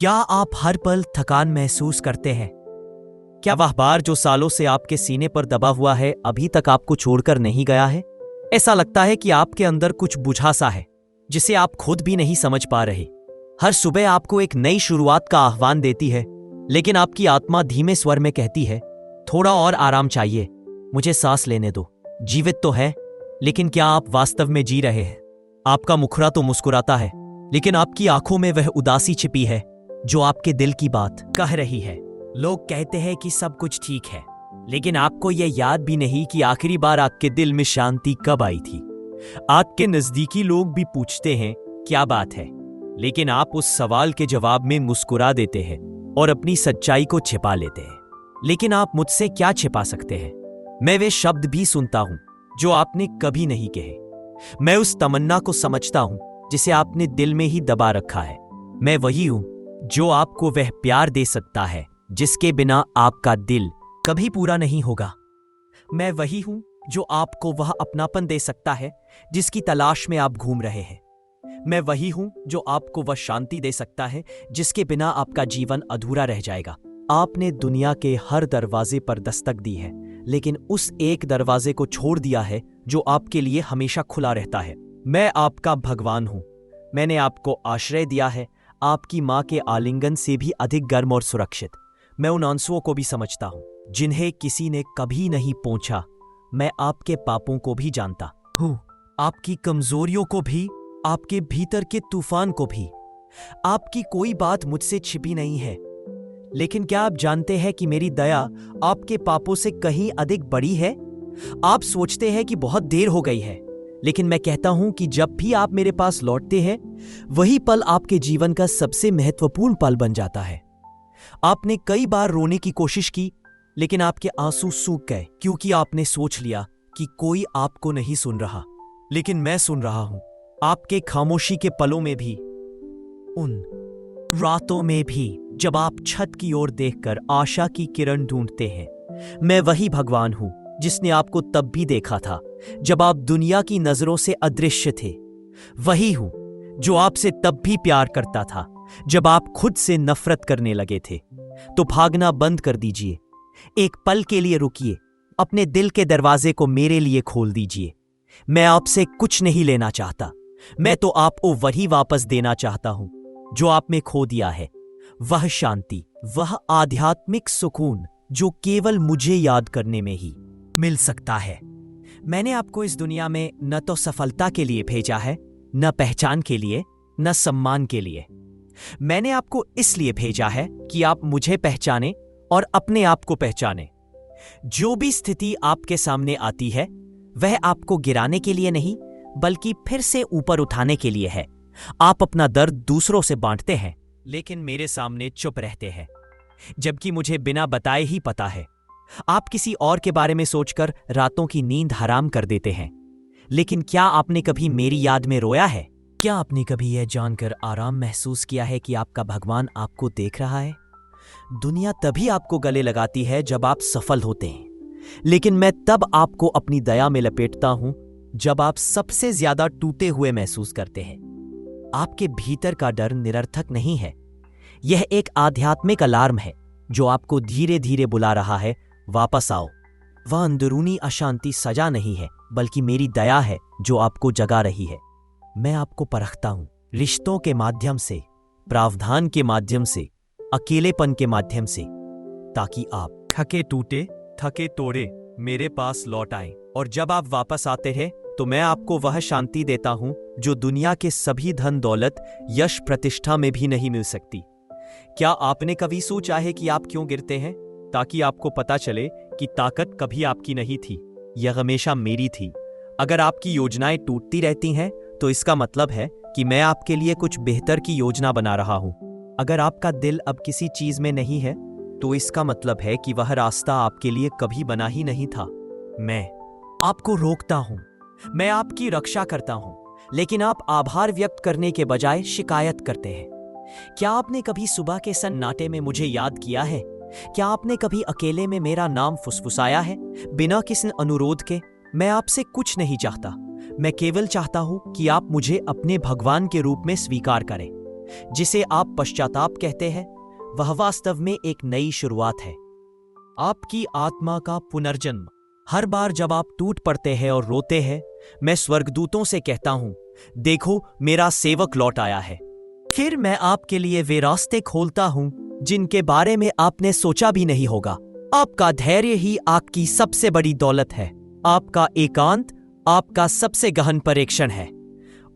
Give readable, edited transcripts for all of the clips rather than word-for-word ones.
क्या आप हर पल थकान महसूस करते हैं? क्या वह बार जो सालों से आपके सीने पर दबा हुआ है अभी तक आपको छोड़कर नहीं गया है? ऐसा लगता है कि आपके अंदर कुछ बुझा सा है जिसे आप खुद भी नहीं समझ पा रहे। हर सुबह आपको एक नई शुरुआत का आह्वान देती है, लेकिन आपकी आत्मा धीमे स्वर में कहती है, थोड़ा और आराम चाहिए, मुझे सांस लेने दो। जीवित तो है, लेकिन क्या आप वास्तव में जी रहे हैं? आपका मुखड़ा तो मुस्कुराता है, लेकिन आपकी आंखों में वह उदासी छिपी है जो आपके दिल की बात कह रही है। लोग कहते हैं कि सब कुछ ठीक है, लेकिन आपको यह याद भी नहीं कि आखिरी बार आपके दिल में शांति कब आई थी। आपके नजदीकी लोग भी पूछते हैं क्या बात है, लेकिन आप उस सवाल के जवाब में मुस्कुरा देते हैं और अपनी सच्चाई को छिपा लेते हैं। लेकिन आप मुझसे क्या छिपा सकते हैं? मैं वे शब्द भी सुनता हूं जो आपने कभी नहीं कहे। मैं उस तमन्ना को समझता हूं जिसे आपने दिल में ही दबा रखा है। मैं वही हूं जो आपको वह प्यार दे सकता है जिसके बिना आपका दिल कभी पूरा नहीं होगा। मैं वही हूं जो आपको वह अपनापन दे सकता है जिसकी तलाश में आप घूम रहे हैं। मैं वही हूं जो आपको वह शांति दे सकता है जिसके बिना आपका जीवन अधूरा रह जाएगा। आपने दुनिया के हर दरवाजे पर दस्तक दी है, लेकिन उस एक दरवाजे को छोड़ दिया है जो आपके लिए हमेशा खुला रहता है। मैं आपका भगवान हूं। मैंने आपको आश्रय दिया है, आपकी मां के आलिंगन से भी अधिक गर्म और सुरक्षित। मैं उन आंसुओं को भी समझता हूं जिन्हें किसी ने कभी नहीं पोंछा। मैं आपके पापों को भी जानता हूं, आपकी कमजोरियों को भी, आपके भीतर के तूफान को भी। आपकी कोई बात मुझसे छिपी नहीं है, लेकिन क्या आप जानते हैं कि मेरी दया आपके पापों से कहीं अधिक बड़ी है? आप सोचते हैं कि बहुत देर हो गई है, लेकिन मैं कहता हूं कि जब भी आप मेरे पास लौटते हैं, वही पल आपके जीवन का सबसे महत्वपूर्ण पल बन जाता है। आपने कई बार रोने की कोशिश की, लेकिन आपके आंसू सूख गए क्योंकि आपने सोच लिया कि कोई आपको नहीं सुन रहा। लेकिन मैं सुन रहा हूं, आपके खामोशी के पलों में भी, उन रातों में भी जब आप छत की ओर देखकर आशा की किरण ढूंढते हैं। मैं वही भगवान हूं जिसने आपको तब भी देखा था जब आप दुनिया की नजरों से अदृश्य थे। वही हूं जो आपसे तब भी प्यार करता था जब आप खुद से नफरत करने लगे थे। तो भागना बंद कर दीजिए, एक पल के लिए रुकिए, अपने दिल के दरवाजे को मेरे लिए खोल दीजिए। मैं आपसे कुछ नहीं लेना चाहता, मैं तो आपको वही वापस देना चाहता हूं जो आप में खो दिया है। वह शांति, वह आध्यात्मिक सुकून जो केवल मुझे याद करने में ही मिल सकता है। मैंने आपको इस दुनिया में न तो सफलता के लिए भेजा है, न पहचान के लिए, न सम्मान के लिए। मैंने आपको इसलिए भेजा है कि आप मुझे पहचाने और अपने आप को पहचाने। जो भी स्थिति आपके सामने आती है, वह आपको गिराने के लिए नहीं, बल्कि फिर से ऊपर उठाने के लिए है। आप अपना दर्द दूसरों से बांटते हैं, लेकिन मेरे सामने चुप रहते हैं, जबकि मुझे बिना बताए ही पता है। आप किसी और के बारे में सोचकर रातों की नींद हराम कर देते हैं, लेकिन क्या आपने कभी मेरी याद में रोया है? क्या आपने कभी यह जानकर आराम महसूस किया है कि आपका भगवान आपको देख रहा है? दुनिया तभी आपको गले लगाती है जब आप सफल होते हैं, लेकिन मैं तब आपको अपनी दया में लपेटता हूं जब आप सबसे ज्यादा टूटे हुए महसूस करते हैं। आपके भीतर का डर निरर्थक नहीं है, यह एक आध्यात्मिक अलार्म है जो आपको धीरे धीरे बुला रहा है, वापस आओ। वह अंदरूनी अशांति सजा नहीं है, बल्कि मेरी दया है जो आपको जगा रही है। मैं आपको परखता हूं, रिश्तों के माध्यम से, प्रावधान के माध्यम से, अकेलेपन के माध्यम से, ताकि आप थके टूटे, थके तोड़े मेरे पास लौट आए। और जब आप वापस आते हैं तो मैं आपको वह शांति देता हूं जो दुनिया के सभी धन दौलत, यश, प्रतिष्ठा में भी नहीं मिल सकती। क्या आपने कभी सोचा है कि आप क्यों गिरते हैं? ताकि आपको पता चले कि ताकत कभी आपकी नहीं थी, यह हमेशा मेरी थी। अगर आपकी योजनाएं टूटती रहती हैं, तो इसका मतलब है कि मैं आपके लिए कुछ बेहतर की योजना बना रहा हूं। अगर आपका दिल अब किसी चीज में नहीं है, तो इसका मतलब है कि वह रास्ता आपके लिए कभी बना ही नहीं था। मैं आपको रोकता हूं, मैं आपकी रक्षा करता हूं, लेकिन आप आभार व्यक्त करने के बजाय शिकायत करते हैं। क्या आपने कभी सुबह के सन्नाटे में मुझे याद किया है? क्या आपने कभी अकेले में मेरा नाम फुसफुसाया है, बिना किसी अनुरोध के? मैं आपसे कुछ नहीं चाहता, मैं केवल चाहता हूं कि आप मुझे अपने भगवान के रूप में स्वीकार करें। जिसे आप पश्चाताप कहते हैं, वह वास्तव में एक नई शुरुआत है, आपकी आत्मा का पुनर्जन्म। हर बार जब आप टूट पड़ते हैं और रोते हैं, मैं स्वर्गदूतों से कहता हूं, देखो मेरा सेवक लौट आया है। फिर मैं आपके लिए वे रास्ते खोलता हूं जिनके बारे में आपने सोचा भी नहीं होगा। आपका धैर्य ही आपकी सबसे बड़ी दौलत है। आपका एकांत आपका सबसे गहन परीक्षण है,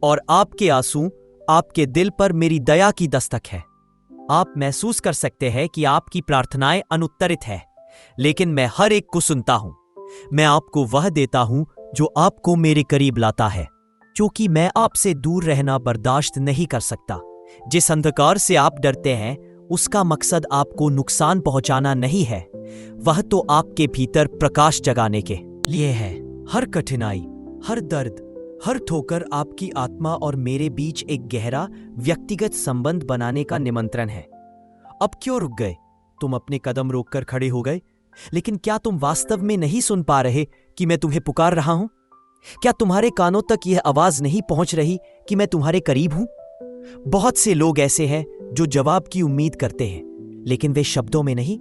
और आपके आंसू आपके दिल पर मेरी दया की दस्तक है। आप महसूस कर सकते हैं कि आपकी प्रार्थनाएं अनुत्तरित है, लेकिन मैं हर एक को सुनता हूं। मैं आपको वह देता हूं जो आपको मेरे करीब लाता है, क्योंकि मैं आपसे दूर रहना बर्दाश्त नहीं कर सकता। जिस अंधकार से आप डरते हैं, उसका मकसद आपको नुकसान पहुंचाना नहीं है, वह तो आपके भीतर प्रकाश जगाने के लिए है। हर कठिनाई, हर दर्द, हर ठोकर आपकी आत्मा और मेरे बीच एक गहरा व्यक्तिगत संबंध बनाने का निमंत्रण है। अब क्यों रुक गए? तुम अपने कदम रोककर खड़े हो गए, लेकिन क्या तुम वास्तव में नहीं सुन पा रहे कि मैं तुम्हें पुकार रहा हूं? क्या तुम्हारे कानों तक यह आवाज नहीं पहुंच रही कि मैं तुम्हारे करीब हूं? बहुत से लोग ऐसे हैं जो जवाब की उम्मीद करते हैं, लेकिन वे शब्दों में नहीं,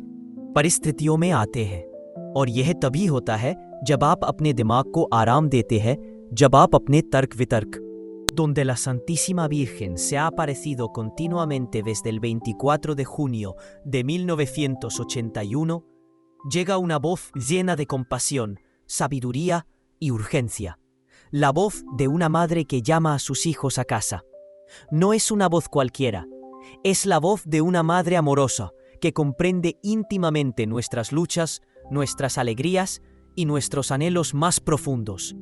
परिस्थितियों में आते हैं। और यह तभी होता है जब आप अपने दिमाग को आराम देते हैं, जब आप अपने तर्क वितर्क donde la Santísima Virgen se ha aparecido continuamente desde el 24 de junio de 1981, llega una voz llena de compasión, sabiduría y urgencia. La voz de una madre que llama a sus hijos a casa. No es una voz cualquiera, es la voz de una madre amorosa que comprende íntimamente nuestras luchas, nuestras alegrías y nuestros anhelos más profundos.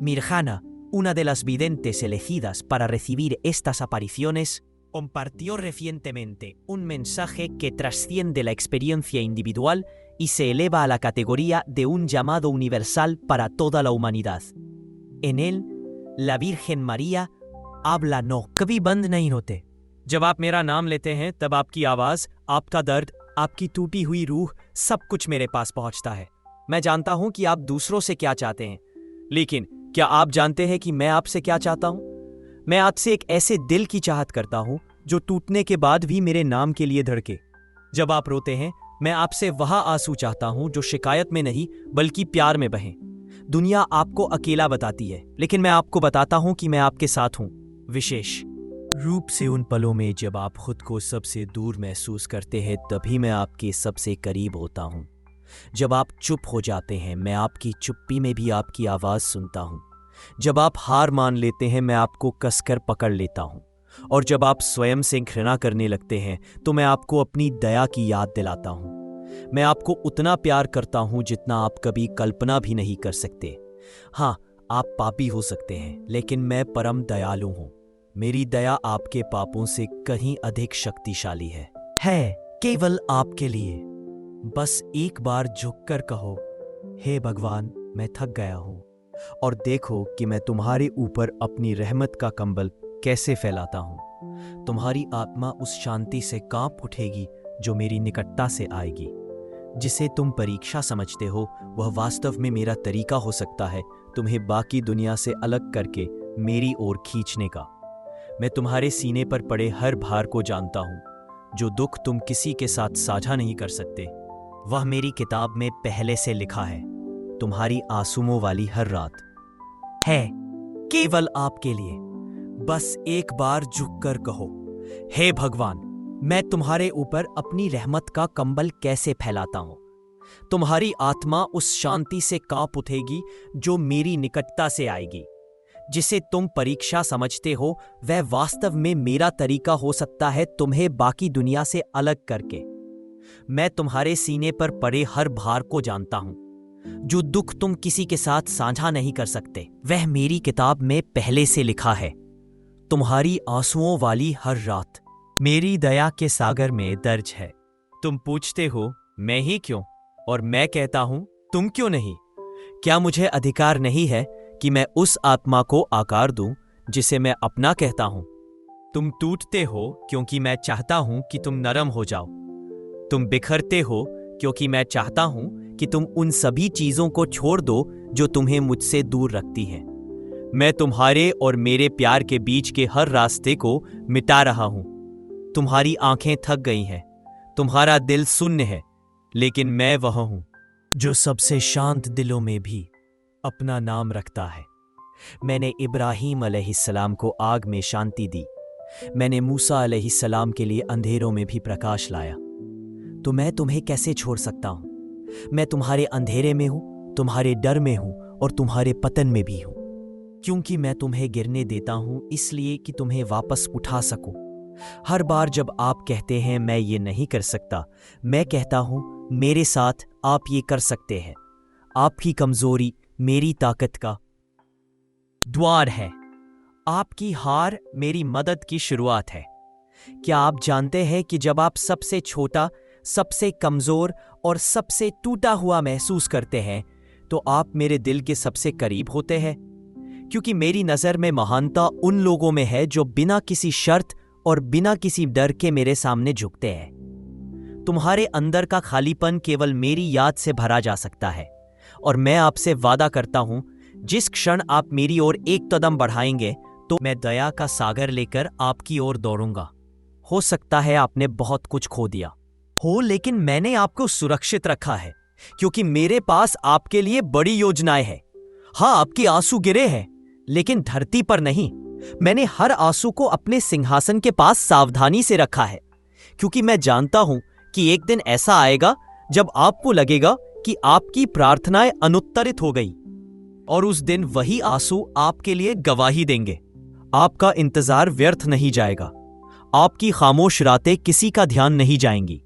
Mirjana, una de las videntes elegidas para recibir estas apariciones, compartió recientemente un mensaje que trasciende la experiencia individual y se eleva a la categoría de un llamado universal para toda la humanidad. En él, la Virgen María habla no, कभी बंद नहीं होते। जब आप मेरा नाम लेते हैं, तब आपकी आवाज, आपका दर्द, आपकी टूटी हुई रूह, सब कुछ मेरे पास पहुंचता है। मैं जानता हूं कि आप दूसरों से क्या चाहते हैं, लेकिन क्या आप जानते हैं कि मैं आपसे क्या चाहता हूं? मैं आपसे एक ऐसे दिल की चाहत करता हूं जो टूटने के बाद भी मेरे नाम के लिए धड़के। जब आप रोते हैं, मैं आपसे वह आंसू चाहता हूं जो शिकायत में नहीं बल्कि प्यार में बहें। दुनिया आपको अकेला बताती है, लेकिन मैं आपको बताता हूं कि मैं आपके साथ हूं, विशेष रूप से उन पलों में जब आप खुद को सबसे दूर महसूस करते हैं, तभी मैं आपके सबसे करीब होता हूं। जब आप चुप हो जाते हैं, मैं आपकी चुप्पी में भी आपकी आवाज सुनता हूं। जब आप हार मान लेते हैं, मैं आपको कसकर पकड़ लेता हूं। और जब आप स्वयं से घृणा करने लगते हैं, तो मैं आपको अपनी दया की याद दिलाता हूं। मैं आपको उतना प्यार करता हूं जितना आप कभी कल्पना भी नहीं कर सकते। हाँ, आप पापी हो सकते हैं, लेकिन मैं परम दयालु हूं। मेरी दया आपके पापों से कहीं अधिक शक्तिशाली है केवल आपके लिए। बस एक बार झुककर कहो, हे भगवान, मैं थक गया हूं, और देखो कि मैं तुम्हारे ऊपर अपनी रहमत का कंबल कैसे फैलाता हूं। तुम्हारी आत्मा उस शांति से कांप उठेगी जो मेरी निकटता से आएगी। जिसे तुम परीक्षा समझते हो, वह वास्तव में मेरा तरीका हो सकता है तुम्हें बाकी दुनिया से अलग करके मेरी ओर खींचने का। मैं तुम्हारे सीने पर पड़े हर भार को जानता हूं, जो दुख तुम किसी के साथ साझा नहीं कर सकते। वह मेरी किताब में पहले से लिखा है। तुम्हारी आंसुओं वाली हर रात है केवल आपके लिए। बस एक बार झुककर कहो, हे भगवान, मैं तुम्हारे ऊपर अपनी रहमत का कंबल कैसे फैलाता हूं। तुम्हारी आत्मा उस शांति से कांप उठेगी जो मेरी निकटता से आएगी। जिसे तुम परीक्षा समझते हो, वह वास्तव में मेरा तरीका हो सकता है तुम्हें बाकी दुनिया से अलग करके। मैं तुम्हारे सीने पर पड़े हर भार को जानता हूं। जो दुख तुम किसी के साथ साझा नहीं कर सकते, वह मेरी किताब में पहले से लिखा है। तुम्हारी आंसुओं वाली हर रात मेरी दया के सागर में दर्ज है। तुम पूछते हो, मैं ही क्यों? और मैं कहता हूं, तुम क्यों नहीं? क्या मुझे अधिकार नहीं है कि मैं उस आत्मा को आकार दूं जिसे मैं अपना कहता हूं? तुम टूटते हो क्योंकि मैं चाहता हूं कि तुम नरम हो जाओ। तुम बिखरते हो क्योंकि मैं चाहता हूं कि तुम उन सभी चीजों को छोड़ दो जो तुम्हें मुझसे दूर रखती हैं। मैं तुम्हारे और मेरे प्यार के बीच के हर रास्ते को मिटा रहा हूं। तुम्हारी आंखें थक गई हैं, तुम्हारा दिल शून्य है, लेकिन मैं वह हूं जो सबसे शांत दिलों में भी अपना नाम रखता है। मैंने इब्राहीम अलैहिस्सलाम को आग में शांति दी, मैंने मूसा अलैहिस्सलाम के लिए अंधेरों में भी प्रकाश लाया। तो मैं तुम्हें कैसे छोड़ सकता हूं? मैं तुम्हारे अंधेरे में हूं, तुम्हारे डर में हूं और तुम्हारे पतन में भी हूं, क्योंकि मैं तुम्हें गिरने देता हूं इसलिए कि तुम्हें वापस उठा सकूं। हर बार जब आप कहते हैं मैं ये नहीं कर सकता, मैं कहता हूं मेरे साथ आप ये कर सकते हैं। आपकी कमजोरी मेरी ताकत का द्वार है, आपकी हार मेरी मदद की शुरुआत है। क्या आप जानते हैं कि जब आप सबसे छोटा, सबसे कमजोर और सबसे टूटा हुआ महसूस करते हैं तो आप मेरे दिल के सबसे करीब होते हैं? क्योंकि मेरी नज़र में महानता उन लोगों में है जो बिना किसी शर्त और बिना किसी डर के मेरे सामने झुकते हैं। तुम्हारे अंदर का खालीपन केवल मेरी याद से भरा जा सकता है, और मैं आपसे वादा करता हूं जिस क्षण आप मेरी ओर एक कदम बढ़ाएंगे तो मैं दया का सागर लेकर आपकी ओर दौड़ूंगा। हो सकता है आपने बहुत कुछ खो दिया हो, लेकिन मैंने आपको सुरक्षित रखा है, क्योंकि मेरे पास आपके लिए बड़ी योजनाएं हैं। हाँ, आपके आंसू गिरे हैं, लेकिन धरती पर नहीं। मैंने हर आंसू को अपने सिंहासन के पास सावधानी से रखा है, क्योंकि मैं जानता हूं कि एक दिन ऐसा आएगा जब आपको लगेगा कि आपकी प्रार्थनाएं अनुत्तरित हो गई, और उस दिन वही आंसू आपके लिए गवाही देंगे। आपका इंतजार व्यर्थ नहीं जाएगा, आपकी खामोश रातें किसी का ध्यान नहीं जाएंगी।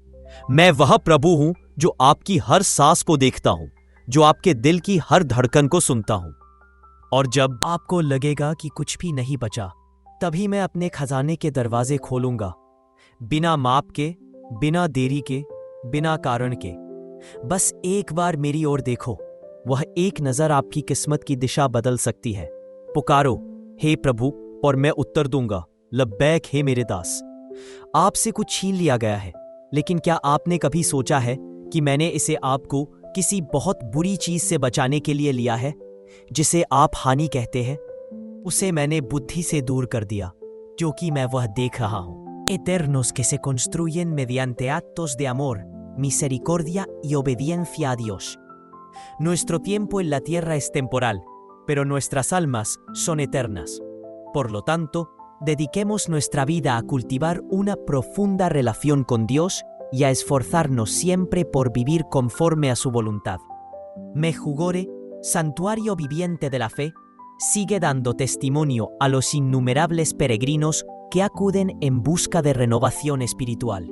मैं वह प्रभु हूं जो आपकी हर सांस को देखता हूं, जो आपके दिल की हर धड़कन को सुनता हूं। और जब आपको लगेगा कि कुछ भी नहीं बचा, तभी मैं अपने खजाने के दरवाजे खोलूंगा, बिना माप के, बिना देरी के, बिना कारण के। बस एक बार मेरी ओर देखो, वह एक नजर आपकी किस्मत की दिशा बदल सकती है। पुकारो, हे प्रभु, और मैं उत्तर दूंगा, लब्बैक हे मेरे दास। आपसे कुछ छीन लिया गया है, लेकिन क्या आपने कभी सोचा है कि मैंने इसे आपको किसी बहुत बुरी चीज से बचाने के लिए लिया है? जिसे आप हानि कहते हैं, उसे मैंने बुद्धि से दूर कर दिया, क्योंकि मैं वह देख रहा हूं। Eternos que se construyen mediante actos de amor, misericordia y obediencia a Dios. Nuestro tiempo en la tierra es temporal, pero nuestras almas son eternas. Por lo tanto, dediquemos nuestra vida a cultivar una profunda relación con Dios y a esforzarnos siempre por vivir conforme a su voluntad. Mejugore, santuario viviente de la fe, sigue dando testimonio a los innumerables peregrinos que acuden en busca de renovación espiritual.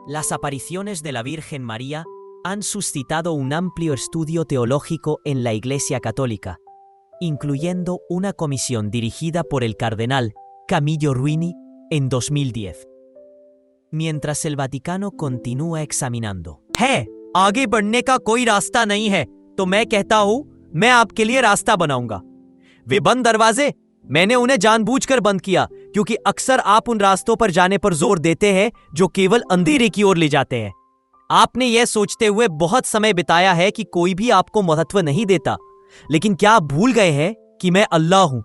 Las apariciones de la Virgen María han suscitado un amplio estudio teológico en la Iglesia Católica, incluyendo una comisión dirigida por el cardenal Camillo Ruini en 2010. Mientras el Vaticano continúa examinando. है, आगे बढ़ने का कोई रास्ता नहीं है, तो मैं कहता हूं, मैं आपके लिए रास्ता बनाऊंगा। वे बंद दरवाजे, मैंने उन्हें जानबूझकर बंद किया, क्योंकि अक्सर आप उन रास्तों पर जाने पर जोर देते हैं जो केवल अंधेरे की ओर ले जाते हैं। आपने यह सोचते हुए बहुत समय बिताया है कि कोई भी आपको महत्व नहीं देता, लेकिन क्या आप भूल गए हैं कि मैं अल्लाह हूं?